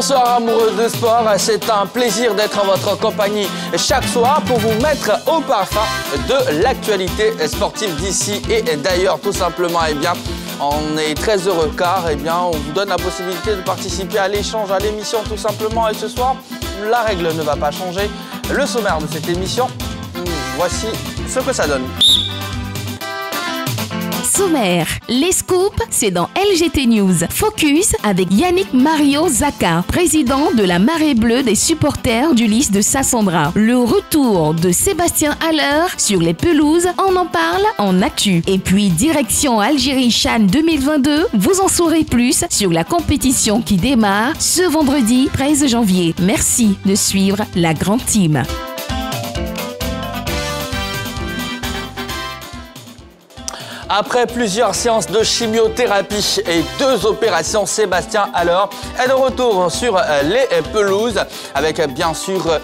Bonsoir amoureux de sport, c'est un plaisir d'être en votre compagnie chaque soir pour vous mettre au parfum de l'actualité sportive d'ici et d'ailleurs. Tout simplement, on est très heureux car on vous donne la possibilité de participer à l'échange, à l'émission tout simplement. Et ce soir, la règle ne va pas changer. Le sommaire de cette émission, voici ce que ça donne. Sommaire, les scoops, c'est dans LGT News. Focus avec Yannick Mario Zaka, président de la Marée Bleue des supporters du Lys de Sassandra. Le retour de Sébastien Haller sur les pelouses, on en parle en actu. Et puis direction Algérie CHAN 2022, vous en saurez plus sur la compétition qui démarre ce vendredi 13 janvier. Merci de suivre la grande team. Après plusieurs séances de chimiothérapie et 2 opérations, Sébastien Haller est de retour sur les pelouses avec bien sûr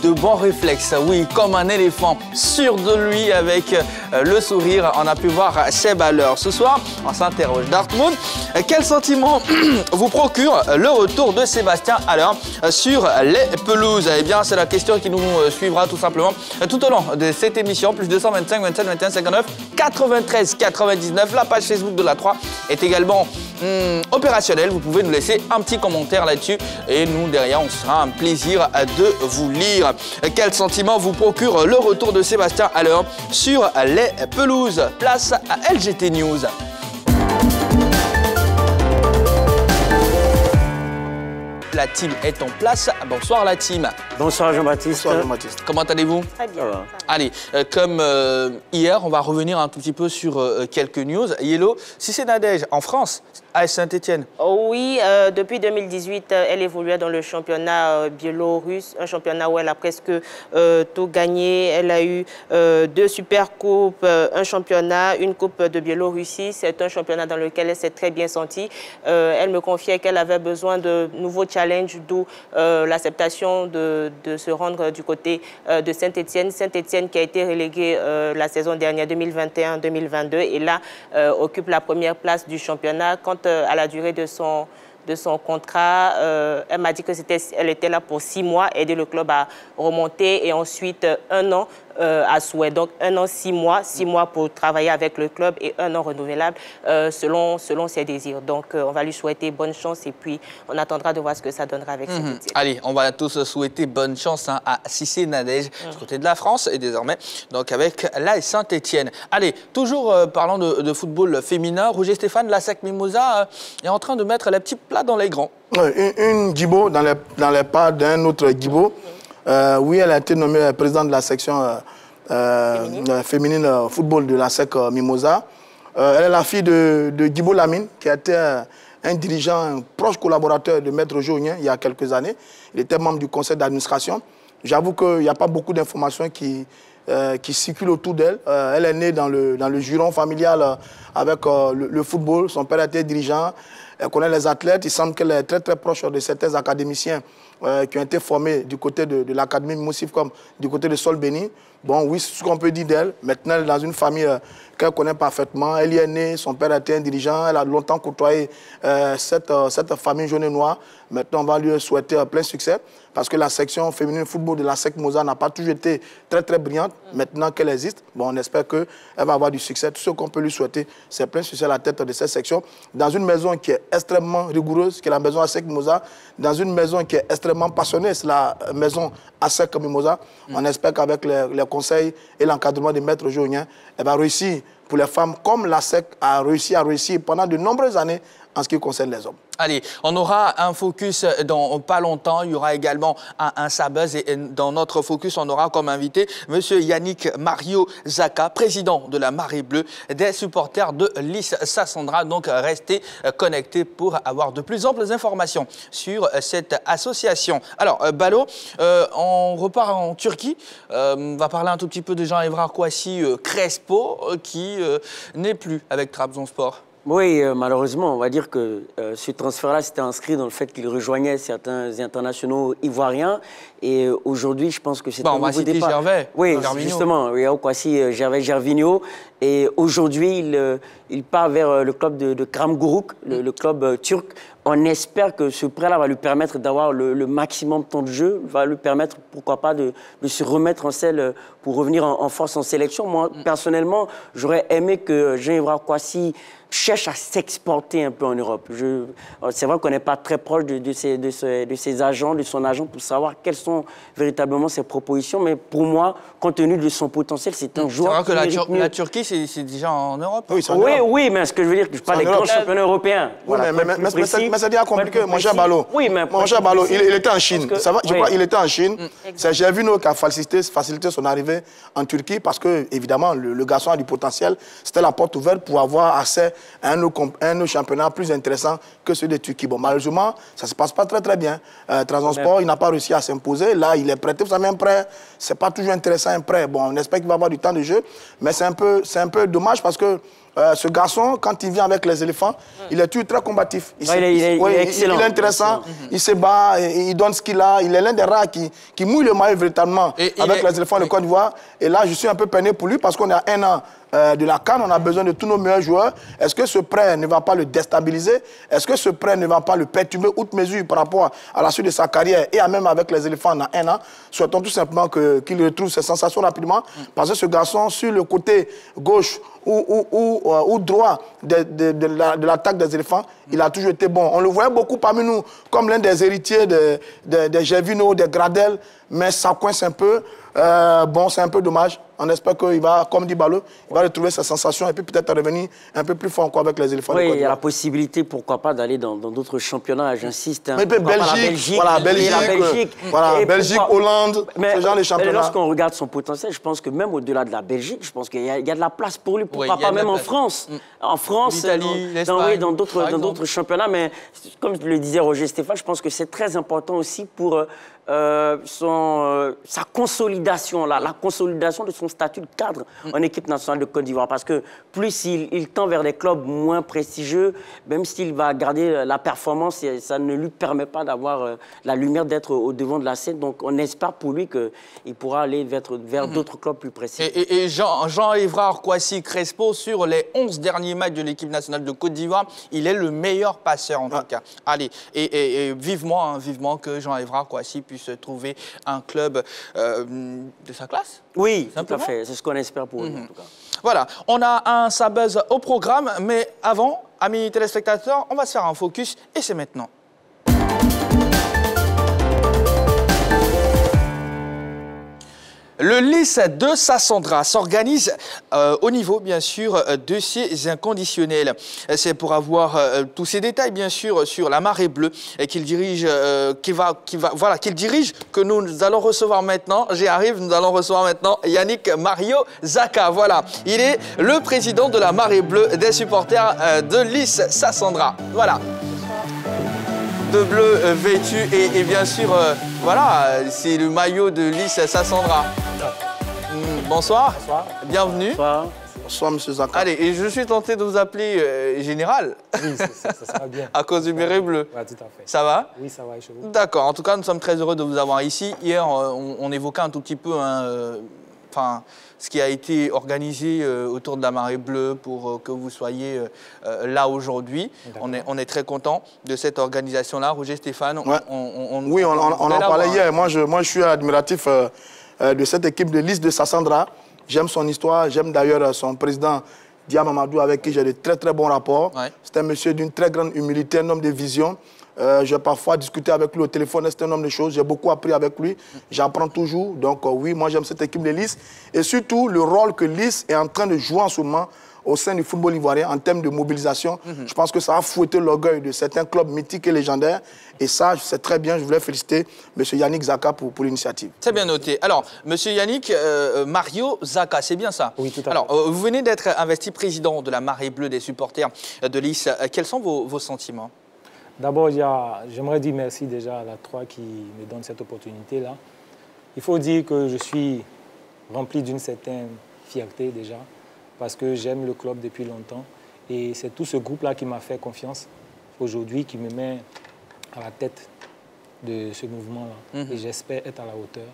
de bons réflexes. Oui, comme un éléphant sûr de lui avec le sourire. On a pu voir Seb Haller. Ce soir, on s'interroge. Dartmouth, quel sentiment vous procure le retour de Sébastien Haller sur les pelouses? Eh bien, c'est la question qui nous suivra tout simplement tout au long de cette émission. Plus 225 27 21 59 93 99. La page Facebook de la 3 est également opérationnelle. Vous pouvez nous laisser un petit commentaire là-dessus et nous, derrière, on sera un plaisir de vous lire. Quel sentiment vous procure le retour de Sébastien Haller sur les pelouses? Place à LGT News. La team est en place. Bonsoir la team. Bonsoir Jean-Baptiste. Bonsoir Jean-Baptiste. Comment allez-vous? Très bien. Allez, comme hier, on va revenir un tout petit peu sur quelques news. Yellow, si c'est Nadège en France, à Saint-Etienne. Oh oui, depuis 2018, elle évoluait dans le championnat biélorusse, un championnat où elle a presque tout gagné. Elle a eu 2 super coupes, un championnat, une coupe de Biélorussie. C'est un championnat dans lequel elle s'est très bien sentie. Elle me confiait qu'elle avait besoin de nouveaux challenges, d'où l'acceptation de se rendre du côté de Saint-Etienne. Saint-Etienne qui a été reléguée la saison dernière 2021-2022 et là occupe la première place du championnat. Quant à la durée de son contrat, elle m'a dit que elle était là pour 6 mois, aider le club à remonter et ensuite 1 an à souhait. Donc 1 an, 6 mois, 6 mois pour travailler avec le club et 1 an renouvelable selon ses désirs. Donc on va lui souhaiter bonne chance et puis on attendra de voir ce que ça donnera avec Saint-Etienne. Allez, on va tous souhaiter bonne chance à Cissé Nadège du côté de la France et désormais donc avec l'AS Saint-Etienne. Allez, toujours parlant de football féminin, Roger Stéphane, la SEC Mimosa est en train de mettre les petits plats dans les grands. Une Guibo dans les pas d'un autre Guibo. Oui, elle a été nommée présidente de la section féminine football de la SEC Mimosa. Elle est la fille de Guibo Lamine, qui a été un dirigeant, un proche collaborateur de Maître Journien il y a quelques années. Il était membre du conseil d'administration. J'avoue qu'il n'y a pas beaucoup d'informations qui circulent autour d'elle. Elle est née dans le giron familial avec le football. Son père était dirigeant. Elle connaît les athlètes. Il semble qu'elle est très très proche de certains académiciens qui ont été formés du côté de l'Académie Moussif comme du côté de Sol Béni. Bon, oui, c'est ce qu'on peut dire d'elle. Maintenant, elle est dans une famille qu'elle connaît parfaitement. Elle y est née, son père était un dirigeant. Elle a longtemps côtoyé cette famille jaune et noire. Maintenant, on va lui souhaiter plein succès parce que la section féminine football de la SEC Mimosa n'a pas toujours été très très brillante. Maintenant qu'elle existe, bon, on espère qu'elle va avoir du succès. Tout ce qu'on peut lui souhaiter, c'est plein succès à la tête de cette section. Dans une maison qui est extrêmement rigoureuse, qui est la maison ASEC Mimosa, dans une maison qui est extrêmement passionnée, c'est la maison ASEC Mimosa. On espère qu'avec les conseils et l'encadrement de Maître Journien, elle va réussir pour les femmes comme l'ASEC a réussi pendant de nombreuses années en ce qui concerne les hommes. Allez, on aura un focus dans pas longtemps. Il y aura également un Sabuzz. Et dans notre focus, on aura comme invité M. Yannick Mario Zaka, président de la Marée Bleue des supporters de Lys Sassandra. Donc, restez connectés pour avoir de plus amples informations sur cette association. Alors, Balo, on repart en Turquie. On va parler un tout petit peu de Jean-Evrar Kouassi Crespo qui n'est plus avec Trabzonspor. Oui, malheureusement, on va dire que ce transfert-là s'était inscrit dans le fait qu'il rejoignait certains internationaux ivoiriens. Et aujourd'hui, je pense que c'est un nouveau départ. Gervais. Oui, justement, oui, Kouassi, Gervais, Gervinho. Et aujourd'hui, il part vers le club de Kramguruk, le club turc, on espère que ce prêt-là va lui permettre d'avoir le maximum de temps de jeu, va lui permettre, pourquoi pas, de se remettre en selle pour revenir en force en sélection. Moi, personnellement, j'aurais aimé que Jean-Yves Kwasi cherche à s'exporter un peu en Europe. C'est vrai qu'on n'est pas très proche de ses agents, de son agent, pour savoir quelles sont véritablement ses propositions. Mais pour moi, compte tenu de son potentiel, c'est un joueur qui mérite mieux. La Turquie, c'est déjà en Europe. Oui, mais ce que je veux dire, je parle des grands championnats européens. Oui, mais c'est déjà compliqué. Mon cher Ballot, il était en Chine. Ça va, je crois qu'il était en Chine. C'est Gervinho qui a facilité son arrivée en Turquie parce que, évidemment, le garçon a du potentiel. C'était la porte ouverte pour avoir accès à un championnat plus intéressant que celui de Turquie. Bon, malheureusement, ça ne se passe pas très bien. Trabzonspor, il n'a pas réussi à s'imposer. Là, il est prêté. Vous savez, un prêt, ce n'est pas toujours intéressant, un prêt. Bon, on espère qu'il va avoir du temps de jeu, mais c'est un peu dommage parce que ce garçon, quand il vient avec les éléphants, il est toujours très combatif. Il est excellent. Il est intéressant, il se bat, il donne ce qu'il a. Il est l'un des rares qui mouille le maillot véritablement avec les éléphants de Côte d'Ivoire. Et là, je suis un peu peiné pour lui parce qu'on est à 1 an de la CAN, on a besoin de tous nos meilleurs joueurs. Est-ce que ce prêt ne va pas le déstabiliser? Est-ce que ce prêt ne va pas le perturber outre mesure par rapport à la suite de sa carrière et même avec les éléphants en 1 an? Souhaitons tout simplement qu'il retrouve ses sensations rapidement parce que ce garçon, sur le côté gauche ou droit de l'attaque des éléphants, il a toujours été bon. On le voyait beaucoup parmi nous comme l'un des héritiers des Gervinho, des Gradel, mais ça coince un peu. Bon, c'est un peu dommage. On espère qu'il va, comme dit Ballot, il va retrouver sa sensation et puis peut-être revenir un peu plus fort encore avec les éléphants. Oui, il y a la possibilité, pourquoi pas, d'aller dans d'autres championnats, j'insiste. Hein. Mais Belgique, Belgique, Hollande, ce genre de championnats. Lorsqu'on regarde son potentiel, je pense que même au-delà de la Belgique, je pense qu'il y a de la place pour lui, pourquoi pas même en France. En France, dans d'autres championnats. Mais comme le disait Roger Stéphane, je pense que c'est très important aussi pour sa consolidation, la consolidation de son statut de cadre en équipe nationale de Côte d'Ivoire. Parce que plus il tend vers des clubs moins prestigieux, même s'il va garder la performance, ça ne lui permet pas d'avoir la lumière d'être au devant de la scène. Donc on espère pour lui qu'il pourra aller vers d'autres clubs plus prestigieux. Et Jean-Yves Kwasi Crespo, sur les 11 derniers matchs de l'équipe nationale de Côte d'Ivoire, il est le meilleur passeur en tout cas. Allez, et vivement que Jean-Yves Kwasi puisse trouver un club de sa classe. Oui, tout à fait. C'est ce qu'on espère pour lui, en tout cas. Voilà, on a un Sabuzz au programme, mais avant, amis téléspectateurs, on va se faire un focus et c'est maintenant. Le Lys de Sassandra s'organise au niveau, bien sûr, de ses inconditionnels. C'est pour avoir tous ces détails, bien sûr, sur la Marée Bleue qu'il dirige, que nous allons recevoir maintenant. J'y arrive, nous allons recevoir maintenant Yannick Mario Zaka. Voilà, il est le président de la Marée Bleue des supporters de Lys Sassandra. Voilà. De bleu vêtu et bien sûr, voilà, c'est le maillot de Lys Sassandra. Bonsoir. Bonsoir. Bienvenue. Bonsoir. Bonsoir, monsieur Zaka. Allez, et je suis tenté de vous appeler Général. Oui, ça sera bien. À cause du béret bleu. Oui, tout à fait. Ça va? Oui, ça va, et chez vous? D'accord. En tout cas, nous sommes très heureux de vous avoir ici. Hier, on évoquait un tout petit peu ce qui a été organisé autour de la Marée Bleue pour que vous soyez là aujourd'hui. On est très content de cette organisation-là. Roger Stéphane, ouais. Oui, on en parlait hier. Moi, je suis admiratif de cette équipe de Lys de Sassandra. J'aime son histoire, j'aime d'ailleurs son président Dia Mamadou, avec qui j'ai de très très bons rapports. Ouais. C'est un monsieur d'une très grande humilité, un homme de vision. J'ai parfois discuté avec lui au téléphone, c'est un homme de choses. J'ai beaucoup appris avec lui, j'apprends toujours. Donc oui, moi j'aime cette équipe de Lys. Et surtout le rôle que Lys est en train de jouer en ce moment au sein du football ivoirien en termes de mobilisation. Je pense que ça a fouetté l'orgueil de certains clubs mythiques et légendaires. Et ça, c'est très bien. Je voulais féliciter M. Yannick Zaka pour l'initiative. C'est bien noté. Alors, M. Yannick Mario Zaka, c'est bien ça? Oui, tout à fait. Alors, vous venez d'être investi président de la Marée Bleue des supporters de Lys. Quels sont vos sentiments? D'abord, j'aimerais dire merci déjà à la 3 qui me donne cette opportunité-là. Il faut dire que je suis rempli d'une certaine fierté déjà, parce que j'aime le club depuis longtemps. Et c'est tout ce groupe-là qui m'a fait confiance aujourd'hui, qui me met à la tête de ce mouvement-là. Et j'espère être à la hauteur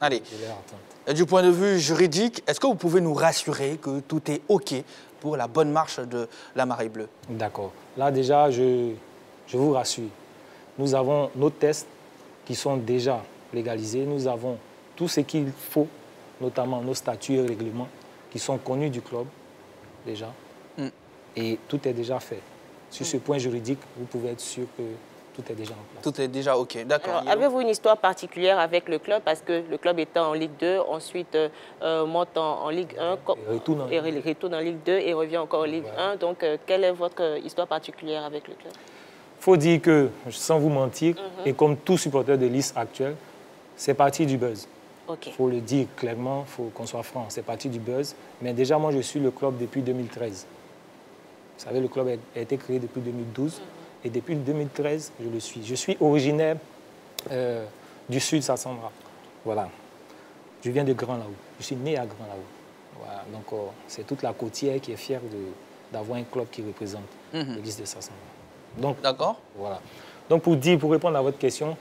de leur attente. Du point de vue juridique, est-ce que vous pouvez nous rassurer que tout est OK pour la bonne marche de la Marée Bleue? D'accord. Là, déjà, je je vous rassure, nous avons nos tests qui sont déjà légalisés. Nous avons tout ce qu'il faut, notamment nos statuts et règlements, qui sont connus du club déjà. Et tout est déjà fait. Sur ce point juridique, vous pouvez être sûr que tout est déjà en place. Tout est déjà OK, d'accord. Avez-vous une histoire particulière avec le club? Parce que le club était en Ligue 2, ensuite monte en Ligue 1, et retourne en Ligue 2 et revient encore en Ligue 1. Donc, quelle est votre histoire particulière avec le club? Il faut dire que, sans vous mentir, et comme tout supporter de Lys actuel, c'est parti du buzz. Il faut le dire clairement, il faut qu'on soit franc, c'est parti du buzz. Mais déjà, moi, je suis le club depuis 2013. Vous savez, le club a été créé depuis 2012. Et depuis 2013, je le suis. Je suis originaire du sud Sassandra. Voilà. Je viens de Grand Laou. Je suis né à Grand Laou. Voilà. Donc, c'est toute la côtière qui est fière d'avoir un club qui représente l'église de Sassandra. Donc, d'accord. Voilà. Donc, pour répondre à votre question,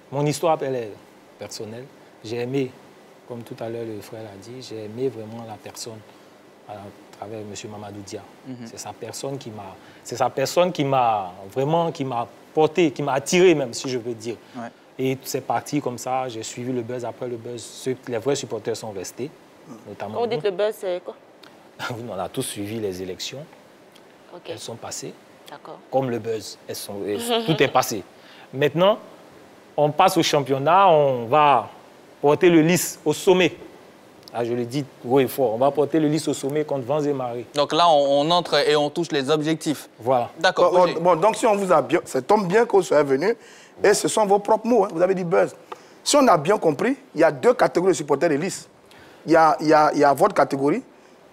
mon histoire, elle est personnelle. J'ai aimé, comme tout à l'heure le frère l'a dit, j'ai aimé vraiment la personne à travers M. Mamadou Dia. C'est sa personne qui m'a vraiment porté, qui m'a attiré même, si je veux dire. Ouais. Et c'est parti comme ça, j'ai suivi le buzz. Après le buzz, les vrais supporters sont restés. Notamment quand vous dites le buzz, c'est quoi? On a tous suivi les élections. Elles sont passées. D'accord. Comme le buzz, tout est passé. Maintenant, on passe au championnat, on va porter le Lys au sommet. Ah, je le dis haut et fort, on va porter le Lys au sommet contre Vents et Marées. Donc là, on entre et on touche les objectifs. Voilà. D'accord. Bon, donc si on vous a bien... Ça tombe bien que vous soyez venu, et ce sont vos propres mots, hein, vous avez dit buzz. Si on a bien compris, il y a deux catégories de supporters de Lys. Il y a votre catégorie,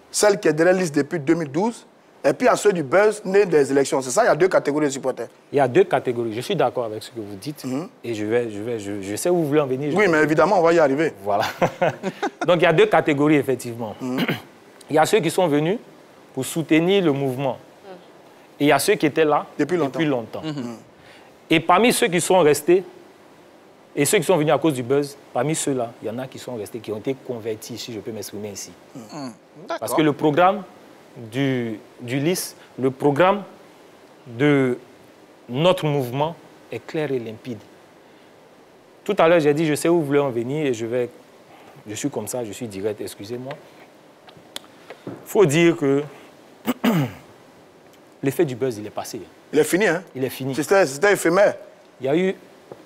celle qui est derrière Lys depuis 2012, et puis il y a ceux du buzz nés des élections. C'est ça, il y a deux catégories de supporters. Il y a deux catégories. Je suis d'accord avec ce que vous dites. Et je sais où vous voulez en venir. Oui, mais évidemment, on va y arriver. Voilà. Donc, il y a deux catégories, effectivement. Il y a ceux qui sont venus pour soutenir le mouvement. Et il y a ceux qui étaient là depuis longtemps. Et parmi ceux qui sont restés, et ceux qui sont venus à cause du buzz, parmi ceux-là, il y en a qui sont restés, qui ont été convertis, si je peux m'exprimer ici. Parce que le programme du Lys, le programme de notre mouvement est clair et limpide. Tout à l'heure, j'ai dit, je sais où vous voulez en venir et je suis comme ça, je suis direct, excusez-moi. Il faut dire que l'effet du buzz, il est passé. Il est fini, hein? Il est fini. C'était éphémère. Il y a eu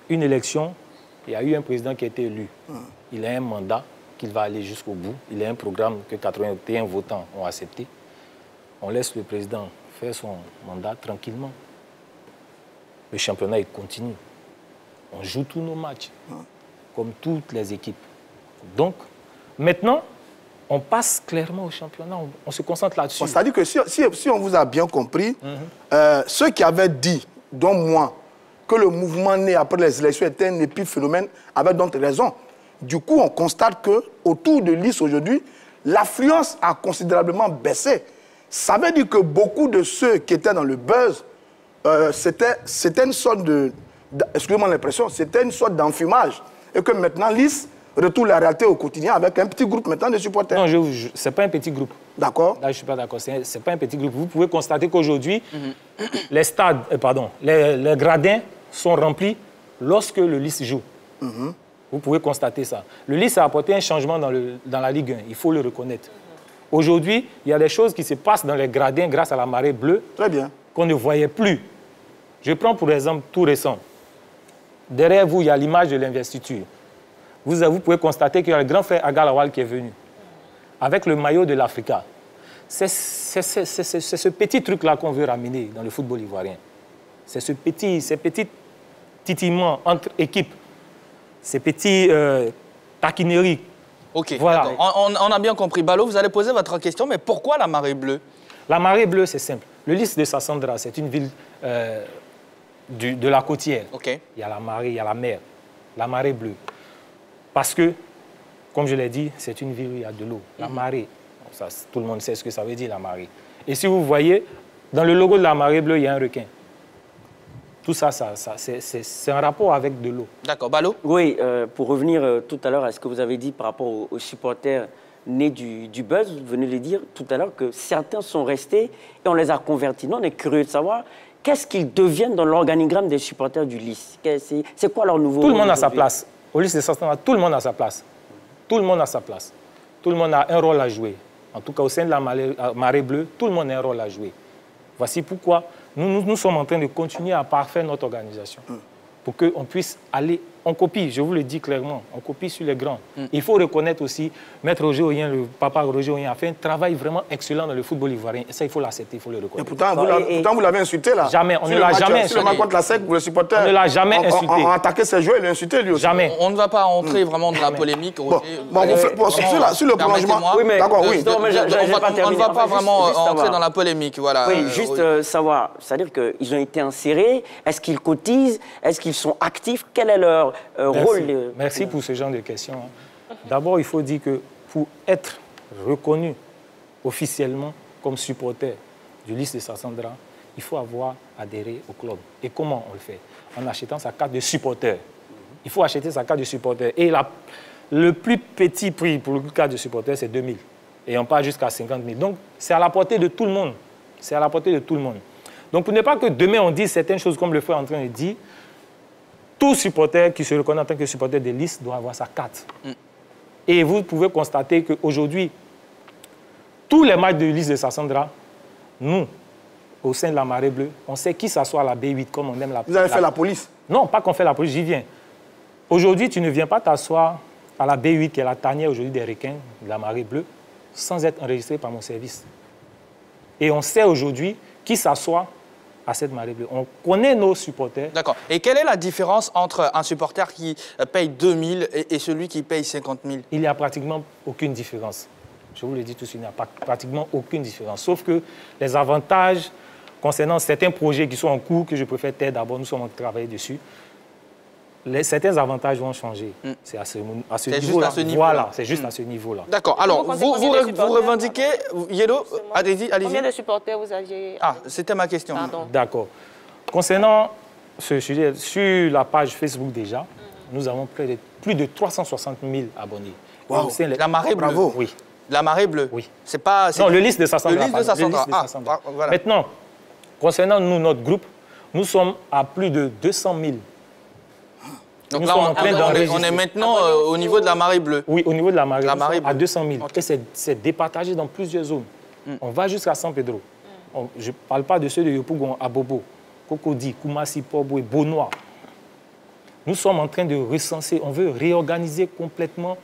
une élection, il y a eu un président qui a été élu. Il a un mandat qu'il va aller jusqu'au bout. Il a un programme que 81 votants ont accepté. On laisse le président faire son mandat tranquillement. Le championnat, il continue. On joue tous nos matchs, comme toutes les équipes. Donc, maintenant, on passe clairement au championnat. On se concentre là-dessus. Bon, c'est-à-dire que si on vous a bien compris, ceux qui avaient dit, dont moi, que le mouvement né après les élections était un épiphénomène, avaient donc raison. Du coup, on constate qu'autour de Lys aujourd'hui, l'affluence a considérablement baissé. Ça veut dire que beaucoup de ceux qui étaient dans le buzz, c'était une sorte de... Excusez-moi l'expression, c'était une sorte d'enfumage. Et que maintenant, Lys retourne la réalité au quotidien avec un petit groupe maintenant de supporters. Non, ce n'est pas un petit groupe. D'accord. Là, je ne suis pas d'accord. Ce n'est pas un petit groupe. Vous pouvez constater qu'aujourd'hui, les stades, les gradins sont remplis lorsque le Lys joue. Vous pouvez constater ça. Le Lys a apporté un changement dans la Ligue 1. Il faut le reconnaître. Aujourd'hui, il y a des choses qui se passent dans les gradins grâce à la marée bleue. Très bien. Qu'on ne voyait plus. Je prends pour exemple tout récent. Derrière vous, il y a l'image de l'investiture. Vous pouvez constater qu'il y a le grand frère Agalawal qui est venu avec le maillot de l'Africa. C'est ce petit truc-là qu'on veut ramener dans le football ivoirien. C'est ces petits titillements entre équipes, ces petits taquineries. Ok, voilà. On a bien compris. Balo, vous allez poser votre question, mais pourquoi la marée bleue? La marée bleue, c'est simple. Le Lys de Sassandra, c'est une ville de la côtière. Okay. Il y a la marée, il y a la mer. La marée bleue. Parce que, comme je l'ai dit, c'est une ville où il y a de l'eau. La marée, ça, tout le monde sait ce que ça veut dire, la marée. Et si vous voyez, dans le logo de la marée bleue, il y a un requin. Tout ça, c'est un rapport avec de l'eau. D'accord. Balo? Oui, pour revenir tout à l'heure à ce que vous avez dit par rapport aux supporters nés du buzz, vous venez de dire tout à l'heure que certains sont restés et on les a convertis. Nous, on est curieux de savoir qu'est-ce qu'ils deviennent dans l'organigramme des supporters du LIS? C'est quoi leur nouveau Tout le monde a sa aujourd'hui? place. Au LIS de Sassandra, tout le monde a sa place. Tout le monde a sa place. Tout le monde a un rôle à jouer. En tout cas, au sein de la Marée Bleue, tout le monde a un rôle à jouer. Voici pourquoi nous sommes en train de continuer à parfaire notre organisation. Pour qu'on puisse aller, on copie, je vous le dis clairement, on copie sur les grands. Il faut reconnaître aussi, Maître Roger Oyen, le papa Roger Oyen, a fait un travail vraiment excellent dans le football ivoirien. Et ça, il faut l'accepter, il faut le Et reconnaître. pourtant, vous l'avez insulté là. Jamais, on ne l'a jamais insulté. Sur le match contre la SEC, vous le supportez. On ne l'a jamais insulté. On a attaqué ses joueurs, il l'a insulté lui aussi. Jamais. On ne va pas entrer vraiment dans la polémique. Sur le prolongement, Oui, mais d'accord, oui. non, mais On ne va pas vraiment entrer dans la polémique. Voilà. Oui, juste savoir, c'est-à-dire qu'ils ont été insérés, est-ce qu'ils cotisent, est-ce qu'ils sont actifs, quel est leur rôle? Merci pour ce genre de questions. D'abord, il faut dire que pour être reconnu officiellement comme supporter du LIS de Sassandra, il faut avoir adhéré au club. Et comment on le fait? En achetant sa carte de supporter. Il faut acheter sa carte de supporter. Et le plus petit prix pour le carte de supporter, c'est 2 000. Et on part jusqu'à 50 000. Donc, c'est à la portée de tout le monde. C'est à la portée de tout le monde. Donc, pour ne pas que demain, on dise certaines choses comme le frère est en train de dire, tout supporter qui se reconnaît en tant que supporter de LIS doit avoir sa carte. Et vous pouvez constater qu'aujourd'hui, tous les matchs de LIS de Sassandra, nous, au sein de la Marée Bleue, on sait qui s'assoit à la B8 comme on aime la... Vous avez fait la police? Non, pas qu'on fait la police, j'y viens. Aujourd'hui, tu ne viens pas t'asseoir à la B8, qui est la tanière aujourd'hui des requins de la Marée Bleue, sans être enregistré par mon service. Et on sait aujourd'hui qui s'assoit à cette Marée Bleue. On connaît nos supporters. D'accord. Et quelle est la différence entre un supporter qui paye 2 000 et celui qui paye 50 000? Il n'y a pratiquement aucune différence. Je vous le dis tout de suite, il n'y a pratiquement aucune différence. Sauf que les avantages concernant certains projets qui sont en cours, que je préfère taire d'abord, nous sommes en train de travailler dessus, certains avantages vont changer. C'est à ce niveau-là. Voilà, c'est juste à ce niveau-là. D'accord. Alors, vous revendiquez, Yellow, allez-y. Combien de supporters vous aviez? Ah, c'était ma question. D'accord. Concernant ce sujet, sur la page Facebook déjà, nous avons plus de 360 000 abonnés. Wow. La Marée Bleue. Bravo. Oui. La Marée Bleue. Oui. C'est pas... Non, le LIS de Sassandra. Le LIS de Sassandra. Voilà. Maintenant, concernant nous, notre groupe, nous sommes à plus de 200 000. Donc là, on est maintenant au niveau de la Marée Bleue. Oui, au niveau de la Marée Bleue, à 200 000. Okay. Et c'est départagé dans plusieurs zones. On va jusqu'à San Pedro. Je ne parle pas de ceux de Yopougon, Abobo, Cocody, Koumassi, Porbo et Beaunois. Nous sommes en train de recenser, on veut réorganiser complètement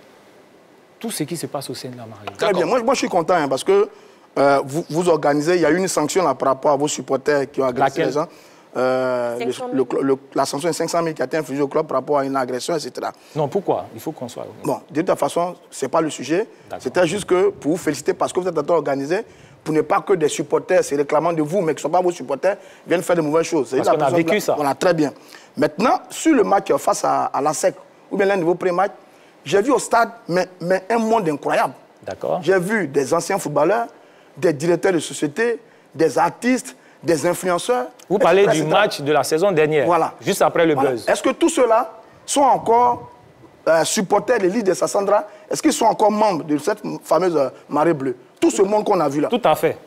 tout ce qui se passe au sein de la Marée. Très bien. Moi, je suis content hein, parce que vous organisez, il y a eu une sanction là, par rapport à vos supporters qui ont agressé les gens. La sanction est 500 000 qui a été infligée au club par rapport à une agression, etc. Non, pourquoi? Il faut qu'on soit... Bon, de toute façon, ce n'est pas le sujet. C'était juste que pour vous féliciter parce que vous êtes en train d'organiser pour ne pas que des supporters se réclamant de vous, mais qui ne sont pas vos supporters, viennent faire de mauvaises choses. Parce qu'on a vécu ça. Voilà, très bien. Maintenant, sur le match face à la SEC, ou bien l'un de vos pré-matchs, j'ai vu au stade mais un monde incroyable. D'accord. J'ai vu des anciens footballeurs, des directeurs de société, des artistes, des influenceurs. Vous parlez du match de la saison dernière, voilà. Juste après le buzz. Est-ce que tous ceux-là sont encore supporters de l'île de Sassandra? Est-ce qu'ils sont encore membres de cette fameuse Marée Bleue? Tout ce monde qu'on a vu là. Tout à fait.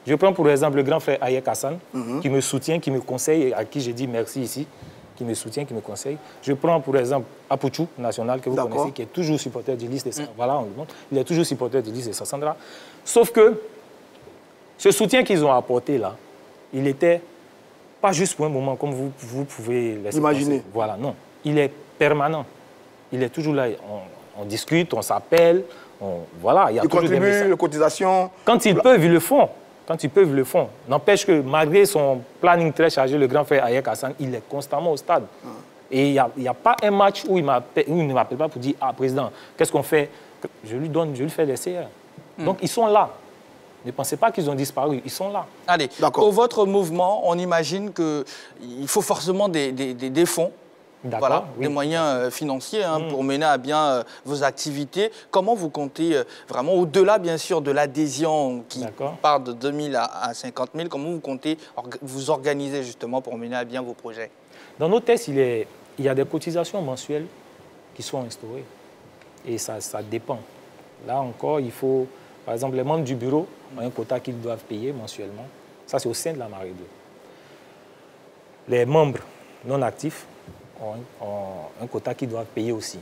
Je prends pour exemple le grand frère Ayek Hassan, qui me soutient, qui me conseille, et à qui j'ai dit merci ici, qui me soutient, qui me conseille. Je prends pour exemple Apouchou, national, que vous connaissez, qui est toujours supporter du LIS de Sassandra. Voilà, on le montre. Il est toujours supporter du LIS de Sassandra. Sauf que ce soutien qu'ils ont apporté là, il était pas juste pour un moment, comme vous pouvez laisser imaginer. Voilà, non. Il est permanent. Il est toujours là. On discute, on s'appelle. Voilà, il y a toujours des messages. Les cotisations. Quand ils peuvent, ils le font. Quand ils peuvent, ils le font. N'empêche que malgré son planning très chargé, le grand frère Ayek Hassan, il est constamment au stade. Et il n'y a pas un match où il ne m'appelle pas pour dire « Ah, président, qu'est-ce qu'on fait ?» Je lui fais des CR. Donc, ils sont là. Ne pensez pas qu'ils ont disparu, ils sont là. Allez, pour votre mouvement, on imagine qu'il faut forcément des fonds, voilà, des moyens financiers pour mener à bien vos activités. Comment vous comptez vraiment, au-delà bien sûr de l'adhésion qui part de 2 000 à 50 000, comment vous comptez vous organiser justement pour mener à bien vos projets? Dans nos tests, il y a des cotisations mensuelles qui sont instaurées et ça dépend. Là encore, il faut... Par exemple, les membres du bureau ont un quota qu'ils doivent payer mensuellement. Ça, c'est au sein de la Marée Bleue. les membres non actifs ont un quota qu'ils doivent payer aussi.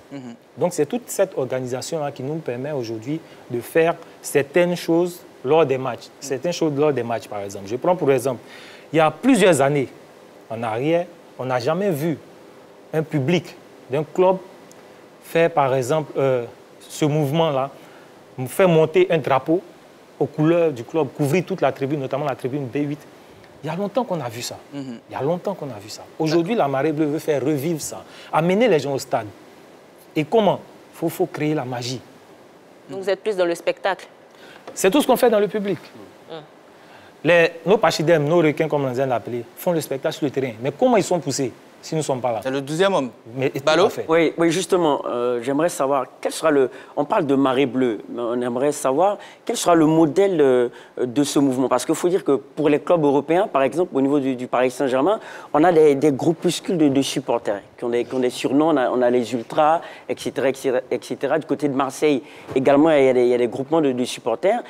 Donc c'est toute cette organisation-là qui nous permet aujourd'hui de faire certaines choses lors des matchs. Certaines choses lors des matchs, par exemple. Je prends pour exemple, il y a plusieurs années en arrière, on n'a jamais vu un public d'un club faire, par exemple, ce mouvement-là, faire monter un drapeau aux couleurs du club, couvrir toute la tribune, notamment la tribune B8. Il y a longtemps qu'on a vu ça. Il y a longtemps qu'on a vu ça. Aujourd'hui, la Marée Bleue veut faire revivre ça, amener les gens au stade. Et comment? Il faut créer la magie. Donc vous êtes plus dans le spectacle? C'est tout ce qu'on fait dans le public. Nos pachidèmes, nos requins, comme on les a appelés, font le spectacle sur le terrain. Mais comment ils sont poussés si nous ne sommes pas là? C'est le 12e homme. Mais Balo? Oui, justement, j'aimerais savoir, quel sera le... On parle de Marée Bleue, mais on aimerait savoir quel sera le modèle de ce mouvement. Parce qu'il faut dire que pour les clubs européens, par exemple, au niveau du Paris Saint-Germain, on a des groupuscules de supporters qui ont des surnoms, on a les Ultras, etc., etc. Du côté de Marseille, également, il y a des groupements de supporters.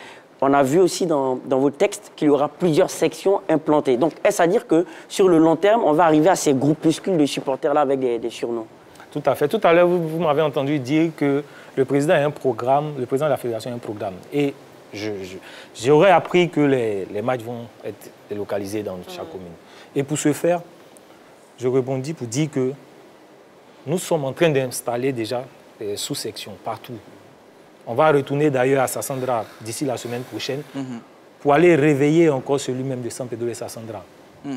On a vu aussi dans vos textes qu'il y aura plusieurs sections implantées. Donc, est-ce à dire que sur le long terme, on va arriver à ces groupuscules de supporters-là avec des surnoms? Tout à fait. Tout à l'heure, vous m'avez entendu dire que le président a un programme, le président de la fédération a un programme. Et j'aurais appris que les matchs vont être délocalisés dans chaque commune. Et pour ce faire, je rebondis pour dire que nous sommes en train d'installer déjà des sous-sections partout. On va retourner d'ailleurs à Sassandra d'ici la semaine prochaine pour aller réveiller encore celui-même de San Pedro et Sassandra.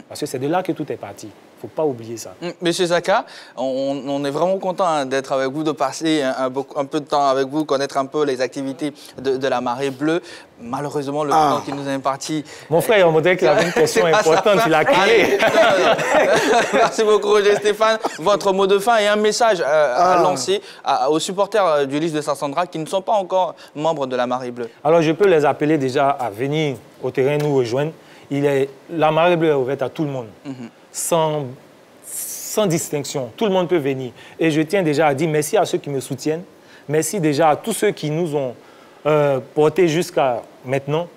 Parce que c'est de là que tout est parti. Il ne faut pas oublier ça. Monsieur Zaka, on est vraiment content d'être avec vous, de passer un peu de temps avec vous, connaître un peu les activités de la Marée Bleue. Malheureusement, le temps qui nous est imparti... Mon frère, on me dirait qu'il avait une question importante, il a crié. Merci beaucoup, Roger Stéphane. Votre mot de fin et un message à lancer aux supporters du Lys de Sassandra qui ne sont pas encore membres de la Marée Bleue. Alors, je peux les appeler déjà à venir au terrain nous rejoindre. La Marée Bleue est ouverte à tout le monde, sans distinction. Tout le monde peut venir. Et je tiens déjà à dire merci à ceux qui me soutiennent. Merci déjà à tous ceux qui nous ont portés jusqu'à maintenant.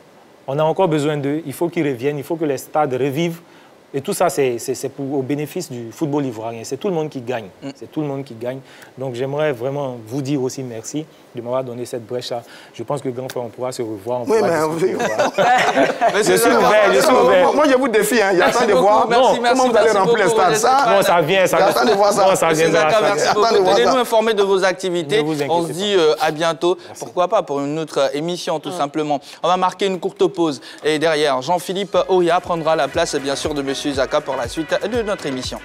On a encore besoin d'eux. Il faut qu'ils reviennent. Il faut que les stades revivent. Et tout ça, c'est au bénéfice du football ivoirien. C'est tout le monde qui gagne. C'est tout le monde qui gagne. Donc, j'aimerais vraiment vous dire aussi merci de m'avoir donné cette brèche-là. Je pense que grand frère, on pourra se revoir. Oui, mais... je suis ouvert. Moi, je vous défie. Il y a temps de voir comment vous allez remplir le stade. Non, ça vient. Attends de voir ça. Merci beaucoup. Tenez-nous informés de vos activités. On se dit à bientôt. Pourquoi pas pour une autre émission, tout simplement. On va marquer une courte pause. Et derrière, Jean-Philippe Oya prendra la place, bien sûr, de Monsieur Zaka pour la suite de notre émission.